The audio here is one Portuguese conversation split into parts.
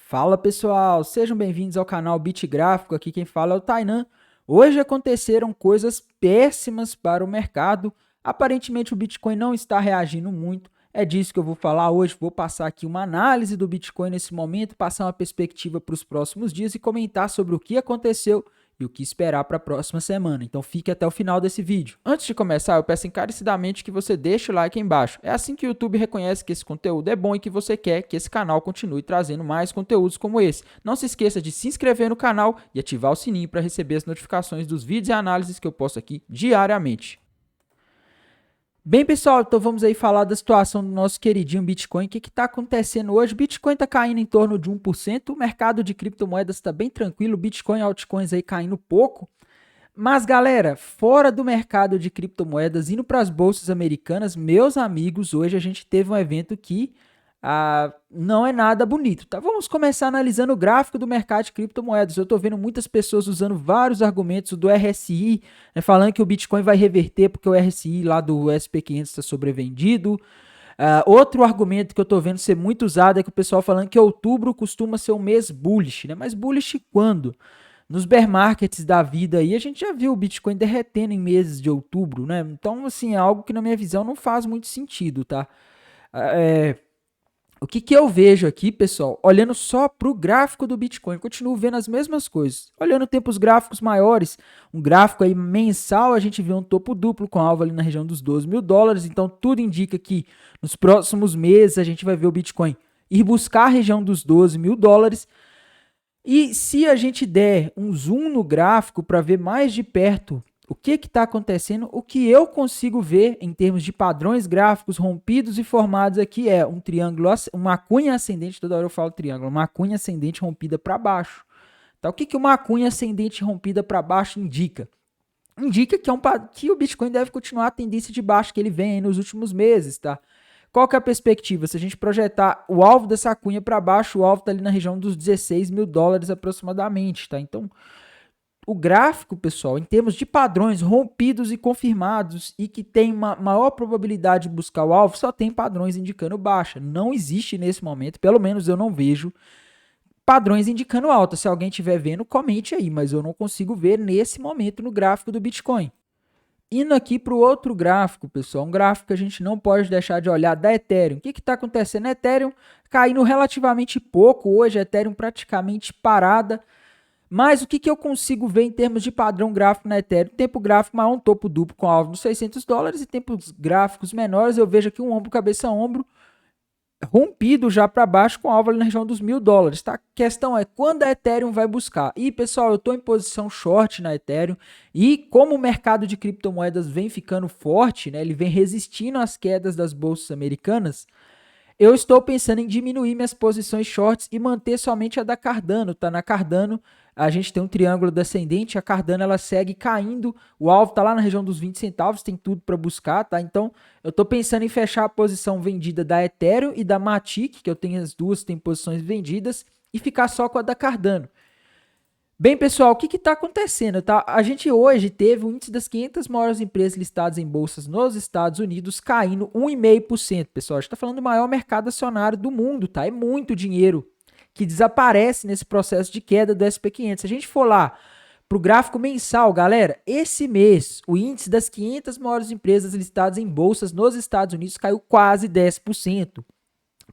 Fala pessoal, sejam bem-vindos ao canal Bitgráfico, aqui quem fala é o Tainan. Hoje aconteceram coisas péssimas para o mercado, aparentemente o Bitcoin não está reagindo muito, é disso que eu vou falar hoje, vou passar aqui uma análise do Bitcoin nesse momento, passar uma perspectiva para os próximos dias e comentar sobre o que aconteceu e o que esperar para a próxima semana. Então fique até o final desse vídeo. Antes de começar, eu peço encarecidamente que você deixe o like aí embaixo. É assim que o YouTube reconhece que esse conteúdo é bom e que você quer que esse canal continue trazendo mais conteúdos como esse. Não se esqueça de se inscrever no canal e ativar o sininho para receber as notificações dos vídeos e análises que eu posto aqui diariamente. Bem, pessoal, então vamos aí falar da situação do nosso queridinho Bitcoin. O que está acontecendo hoje? O Bitcoin está caindo em torno de 1%, o mercado de criptomoedas está bem tranquilo, Bitcoin e altcoins aí caindo pouco. Mas, galera, fora do mercado de criptomoedas, indo para as bolsas americanas, meus amigos, hoje a gente teve um evento que não é nada bonito, tá? Vamos começar analisando o gráfico do mercado de criptomoedas. Eu estou vendo muitas pessoas usando vários argumentos do RSI, né, falando que o Bitcoin vai reverter porque o RSI lá do SP500 está sobrevendido. Outro argumento que eu estou vendo ser muito usado é que o pessoal falando que outubro costuma ser um mês bullish, né? Mas bullish quando? Nos bear markets da vida aí, a gente já viu o Bitcoin derretendo em meses de outubro, né? Então, assim, é algo que na minha visão não faz muito sentido, tá? O que eu vejo aqui, pessoal, olhando só para o gráfico do Bitcoin, continuo vendo as mesmas coisas. Olhando tempos gráficos maiores, um gráfico aí mensal, a gente vê um topo duplo com alvo ali na região dos 12 mil dólares. Então, tudo indica que nos próximos meses a gente vai ver o Bitcoin ir buscar a região dos 12 mil dólares. E se a gente der um zoom no gráfico para ver mais de perto o que está acontecendo, o que eu consigo ver em termos de padrões gráficos rompidos e formados aqui é um triângulo, uma cunha ascendente, toda hora eu falo triângulo, uma cunha ascendente rompida para baixo. Tá? O que uma cunha ascendente rompida para baixo indica? Indica que o Bitcoin deve continuar a tendência de baixo que ele vem aí nos últimos meses, tá? Qual que é a perspectiva? Se a gente projetar o alvo dessa cunha para baixo, o alvo está ali na região dos 16 mil dólares aproximadamente, tá? Então, o gráfico, pessoal, em termos de padrões rompidos e confirmados e que tem uma maior probabilidade de buscar o alvo, só tem padrões indicando baixa. Não existe nesse momento, pelo menos eu não vejo padrões indicando alta. Se alguém estiver vendo, comente aí, mas eu não consigo ver nesse momento no gráfico do Bitcoin. Indo aqui para o outro gráfico, pessoal, um gráfico que a gente não pode deixar de olhar da Ethereum. O que está acontecendo? A Ethereum caindo relativamente pouco hoje, a Ethereum praticamente parada. Mas o que eu consigo ver em termos de padrão gráfico na Ethereum? Tempo gráfico maior, um topo duplo com alvo nos 600 dólares e tempos gráficos menores, eu vejo aqui um ombro, cabeça, ombro rompido já para baixo com alvo ali na região dos 1.000 dólares, tá? A questão é quando a Ethereum vai buscar. E pessoal, eu estou em posição short na Ethereum e como o mercado de criptomoedas vem ficando forte, né? Ele vem resistindo às quedas das bolsas americanas. Eu estou pensando em diminuir minhas posições shorts e manter somente a da Cardano, tá? Na Cardano, a gente tem um triângulo descendente, a Cardano ela segue caindo, o alvo tá lá na região dos 20 centavos, tem tudo para buscar, tá? Então, eu tô pensando em fechar a posição vendida da Ethereum e da Matic, que eu tenho as duas, tem posições vendidas, e ficar só com a da Cardano. Bem, pessoal, o que está acontecendo? Tá? A gente hoje teve o índice das 500 maiores empresas listadas em bolsas nos Estados Unidos caindo 1,5%. Pessoal, a gente está falando do maior mercado acionário do mundo, tá? É muito dinheiro que desaparece nesse processo de queda do SP500. Se a gente for lá para o gráfico mensal, galera, esse mês o índice das 500 maiores empresas listadas em bolsas nos Estados Unidos caiu quase 10%.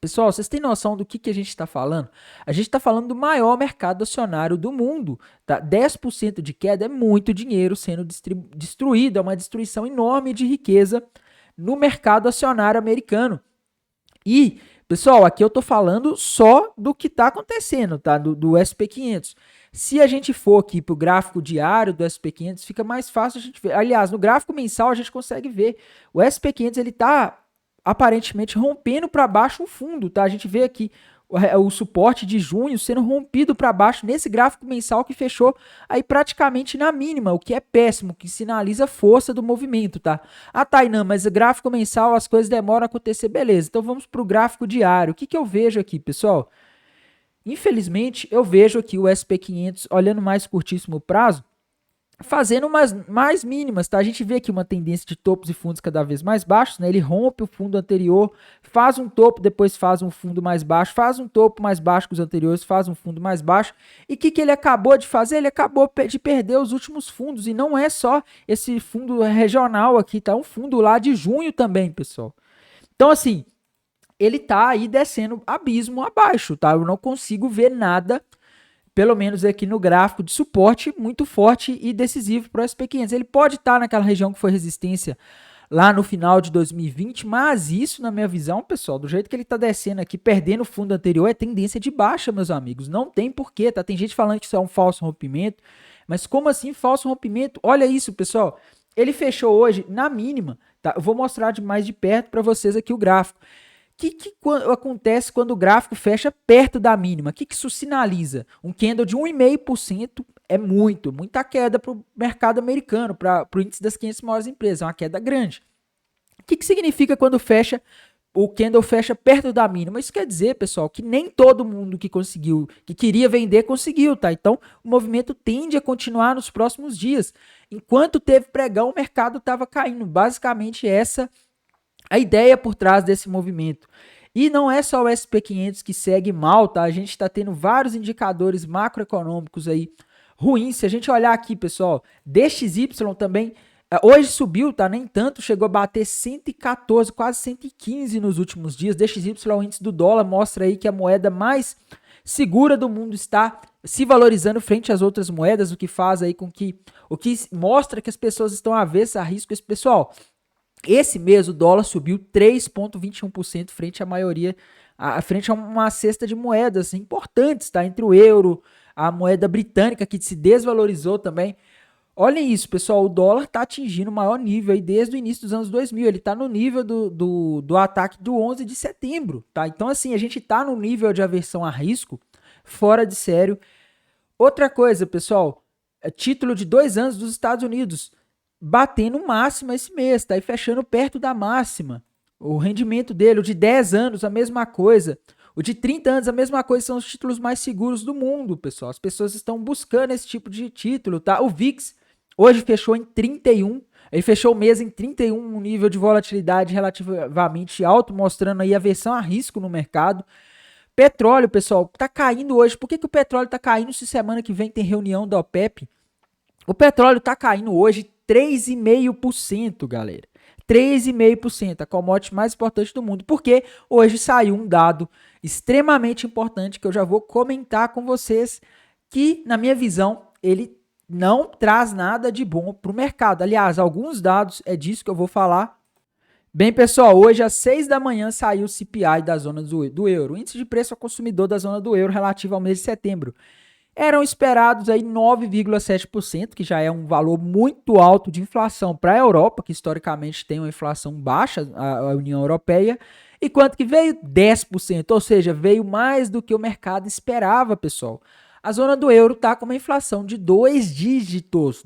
Pessoal, vocês têm noção do que a gente está falando? A gente está falando do maior mercado acionário do mundo. Tá? 10% de queda é muito dinheiro sendo destruído, é uma destruição enorme de riqueza no mercado acionário americano. E, pessoal, aqui eu estou falando só do que está acontecendo, tá? Do SP500. Se a gente for aqui para o gráfico diário do SP500, fica mais fácil a gente ver. Aliás, no gráfico mensal a gente consegue ver. O SP500 ele está aparentemente rompendo para baixo o fundo, tá? A gente vê aqui o suporte de junho sendo rompido para baixo nesse gráfico mensal que fechou aí praticamente na mínima, o que é péssimo, que sinaliza força do movimento, tá? Ah, Tainan, mas o gráfico mensal as coisas demoram a acontecer, beleza. Então vamos para o gráfico diário. O que eu vejo aqui, pessoal? Infelizmente, eu vejo aqui o SP500 olhando mais curtíssimo prazo, fazendo umas mais mínimas, tá? A gente vê aqui uma tendência de topos e fundos cada vez mais baixos, né? Ele rompe o fundo anterior, faz um topo, depois faz um fundo mais baixo, faz um topo mais baixo que os anteriores, faz um fundo mais baixo. E o que ele acabou de fazer? Ele acabou de perder os últimos fundos, e não é só esse fundo regional aqui, tá? Um fundo lá de junho também, pessoal. Então, assim, ele tá aí descendo abismo abaixo, tá? Eu não consigo ver nada, pelo menos aqui no gráfico de suporte, muito forte e decisivo para o SP500. Ele pode estar naquela região que foi resistência lá no final de 2020, mas isso, na minha visão, pessoal, do jeito que ele está descendo aqui, perdendo o fundo anterior, é tendência de baixa, meus amigos. Não tem porquê, tá? Tem gente falando que isso é um falso rompimento, mas como assim falso rompimento? Olha isso, pessoal. Ele fechou hoje na mínima, tá? Eu vou mostrar mais de perto para vocês aqui o gráfico. Acontece quando o gráfico fecha perto da mínima? O que isso sinaliza? Um candle de 1,5% é muita queda para o mercado americano, para o índice das 500 maiores empresas, é uma queda grande. O que significa quando o candle fecha perto da mínima? Isso quer dizer, pessoal, que nem todo mundo que queria vender, conseguiu, tá? Então, o movimento tende a continuar nos próximos dias. Enquanto teve pregão, o mercado estava caindo. Basicamente, essa a ideia por trás desse movimento. E não é só o SP500 que segue mal, tá? A gente está tendo vários indicadores macroeconômicos aí ruins. Se a gente olhar aqui, pessoal, DXY também, hoje subiu, tá? Nem tanto, chegou a bater 114, quase 115 nos últimos dias. DXY, o índice do dólar, mostra aí que a moeda mais segura do mundo está se valorizando frente às outras moedas, o que faz aí com que, o que mostra que as pessoas estão avessas a risco. Esse pessoal, esse mês o dólar subiu 3,21% frente à maioria, frente a uma cesta de moedas importantes, tá? Entre o euro, a moeda britânica que se desvalorizou também. Olhem isso, pessoal, o dólar está atingindo o maior nível aí desde o início dos anos 2000, ele está no nível do ataque do 11 de setembro, tá? Então, assim, a gente está no nível de aversão a risco fora de sério. Outra coisa, pessoal, título de 2 anos dos Estados Unidos, batendo máxima esse mês, tá? E fechando perto da máxima. O rendimento dele, o de 10 anos, a mesma coisa. O de 30 anos, a mesma coisa, são os títulos mais seguros do mundo, pessoal. As pessoas estão buscando esse tipo de título, tá? O VIX hoje fechou em 31. Ele fechou o mês em 31, um nível de volatilidade relativamente alto, mostrando aí a aversão a risco no mercado. Petróleo, pessoal, tá caindo hoje. Por que o petróleo tá caindo se semana que vem tem reunião da OPEP? O petróleo tá caindo hoje 3,5%, galera. 3,5%, a commodity mais importante do mundo. Porque hoje saiu um dado extremamente importante que eu já vou comentar com vocês, que, na minha visão, ele não traz nada de bom para o mercado. Aliás, alguns dados, é disso que eu vou falar. Bem, pessoal, hoje às 6 da manhã saiu o CPI da zona do euro, o índice de preço ao consumidor da zona do euro relativo ao mês de setembro. Eram esperados aí 9,7%, que já é um valor muito alto de inflação para a Europa, que historicamente tem uma inflação baixa, a União Europeia. E quanto que veio? 10%, ou seja, veio mais do que o mercado esperava, pessoal. A zona do euro está com uma inflação de 2 dígitos,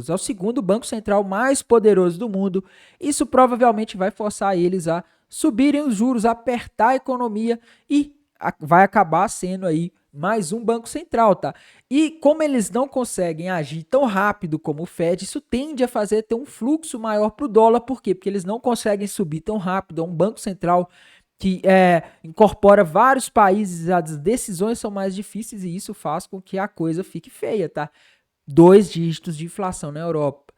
é o segundo banco central mais poderoso do mundo. Isso provavelmente vai forçar eles a subirem os juros, apertar a economia e vai acabar sendo aí mais um banco central, tá? E como eles não conseguem agir tão rápido como o Fed, isso tende a fazer ter um fluxo maior para o dólar. Por quê? Porque eles não conseguem subir tão rápido. É um banco central que incorpora vários países, as decisões são mais difíceis e isso faz com que a coisa fique feia, tá? 2 dígitos de inflação na Europa.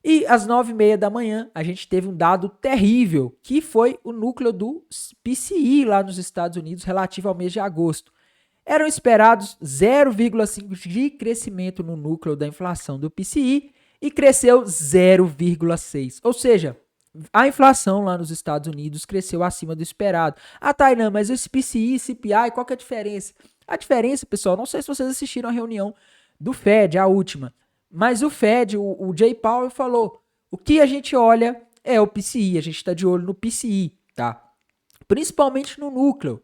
E às 9h30 da manhã, a gente teve um dado terrível, que foi o núcleo do PCI lá nos Estados Unidos relativo ao mês de agosto. Eram esperados 0,5% de crescimento no núcleo da inflação do PCI e cresceu 0,6%. Ou seja, a inflação lá nos Estados Unidos cresceu acima do esperado. Ah, Tainan, mas esse PCI e CPI, qual que é a diferença? A diferença, pessoal, não sei se vocês assistiram a reunião do Fed, a última, mas o Fed, o Jay Powell falou, o que a gente olha é o PCI, a gente está de olho no PCI, tá? Principalmente no núcleo.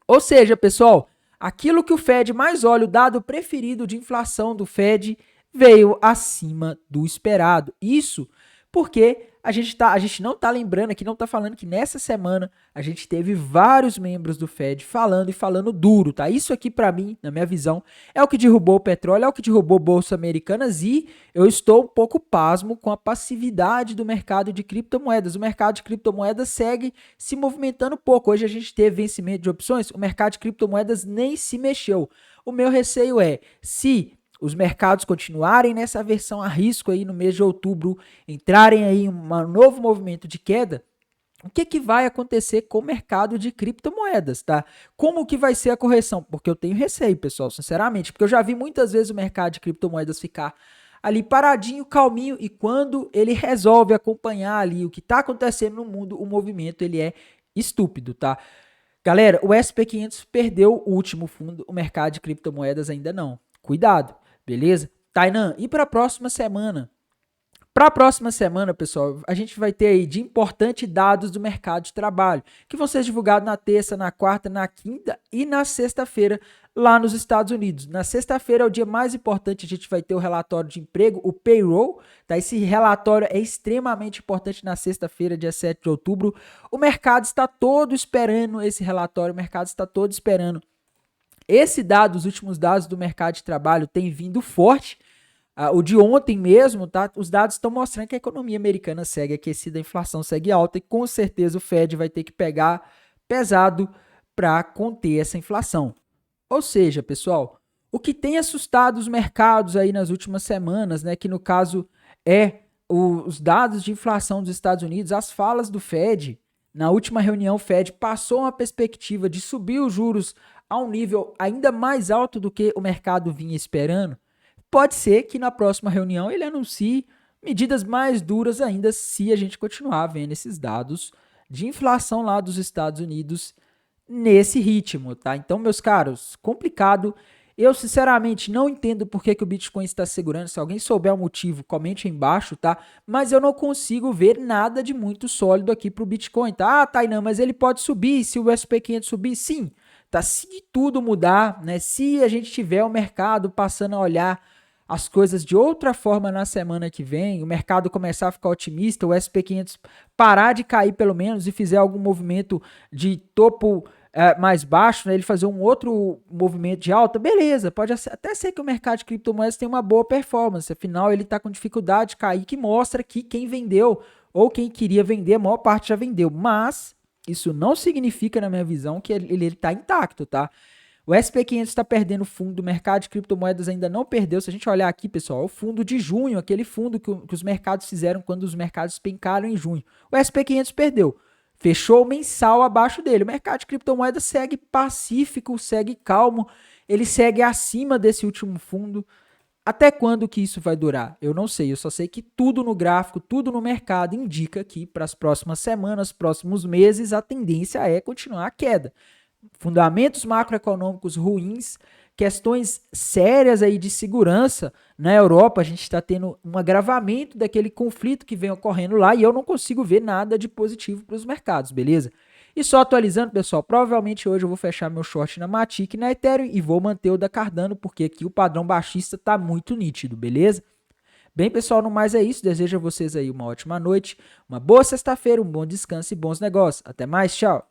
Ou seja, pessoal, aquilo que o Fed mais olha, o dado preferido de inflação do Fed, veio acima do esperado. Isso Porque a gente não tá lembrando aqui, não tá falando que nessa semana a gente teve vários membros do Fed falando e falando duro, tá? Isso aqui para mim, na minha visão, é o que derrubou o petróleo, é o que derrubou a bolsa americanas e eu estou um pouco pasmo com a passividade do mercado de criptomoedas. O mercado de criptomoedas segue se movimentando pouco. Hoje a gente teve vencimento de opções, o mercado de criptomoedas nem se mexeu. O meu receio é, se os mercados continuarem nessa versão a risco aí no mês de outubro, entrarem aí em um novo movimento de queda, o que vai acontecer com o mercado de criptomoedas, tá? Como que vai ser a correção? Porque eu tenho receio, pessoal, sinceramente, porque eu já vi muitas vezes o mercado de criptomoedas ficar ali paradinho, calminho, e quando ele resolve acompanhar ali o que está acontecendo no mundo, o movimento ele é estúpido, tá? Galera, o SP500 perdeu o último fundo, o mercado de criptomoedas ainda não. Cuidado. Beleza? Tainan, e para a próxima semana? Para a próxima semana, pessoal, a gente vai ter aí de importantes dados do mercado de trabalho, que vão ser divulgados na terça, na quarta, na quinta e na sexta-feira lá nos Estados Unidos. Na sexta-feira é o dia mais importante, a gente vai ter o relatório de emprego, o payroll, tá? Esse relatório é extremamente importante na sexta-feira, dia 7 de outubro. O mercado está todo esperando esse relatório, o mercado está todo esperando. Esse dado, os últimos dados do mercado de trabalho tem vindo forte. O de ontem mesmo, tá? Os dados estão mostrando que a economia americana segue aquecida, a inflação segue alta e com certeza o Fed vai ter que pegar pesado para conter essa inflação. Ou seja, pessoal, o que tem assustado os mercados aí nas últimas semanas, né, que no caso é os dados de inflação dos Estados Unidos, as falas do Fed. Na última reunião, o Fed passou uma perspectiva de subir os juros a um nível ainda mais alto do que o mercado vinha esperando. Pode ser que na próxima reunião ele anuncie medidas mais duras ainda se a gente continuar vendo esses dados de inflação lá dos Estados Unidos nesse ritmo, tá? Então, meus caros, complicado. Eu, sinceramente, não entendo por que o Bitcoin está segurando. Se alguém souber o motivo, comente aí embaixo, tá? Mas eu não consigo ver nada de muito sólido aqui pro Bitcoin, tá? Ah, Tainan, mas ele pode subir se o SP500 subir? Sim, tá? Se tudo mudar, né? Se a gente tiver o mercado passando a olhar as coisas de outra forma na semana que vem, o mercado começar a ficar otimista, o SP500 parar de cair pelo menos e fizer algum movimento de topo mais baixo, né, ele fazer um outro movimento de alta, beleza, pode até ser que o mercado de criptomoedas tenha uma boa performance, afinal ele está com dificuldade de cair, que mostra que quem vendeu ou quem queria vender, a maior parte já vendeu, mas isso não significa, na minha visão, que ele está intacto, tá? O SP500 está perdendo fundo, o mercado de criptomoedas ainda não perdeu. Se a gente olhar aqui, pessoal, é o fundo de junho, aquele fundo que os mercados fizeram quando os mercados pencaram em junho. O SP500 perdeu. Fechou o mensal abaixo dele. O mercado de criptomoedas segue pacífico, segue calmo, ele segue acima desse último fundo. Até quando que isso vai durar? Eu não sei, eu só sei que tudo no gráfico, tudo no mercado indica que para as próximas semanas, próximos meses, a tendência é continuar a queda. Fundamentos macroeconômicos ruins, questões sérias aí de segurança na Europa, a gente está tendo um agravamento daquele conflito que vem ocorrendo lá e eu não consigo ver nada de positivo para os mercados, beleza? E só atualizando, pessoal, provavelmente hoje eu vou fechar meu short na Matic e na Ethereum e vou manter o da Cardano, porque aqui o padrão baixista está muito nítido, beleza? Bem, pessoal, no mais é isso. Desejo a vocês aí uma ótima noite, uma boa sexta-feira, um bom descanso e bons negócios. Até mais, tchau!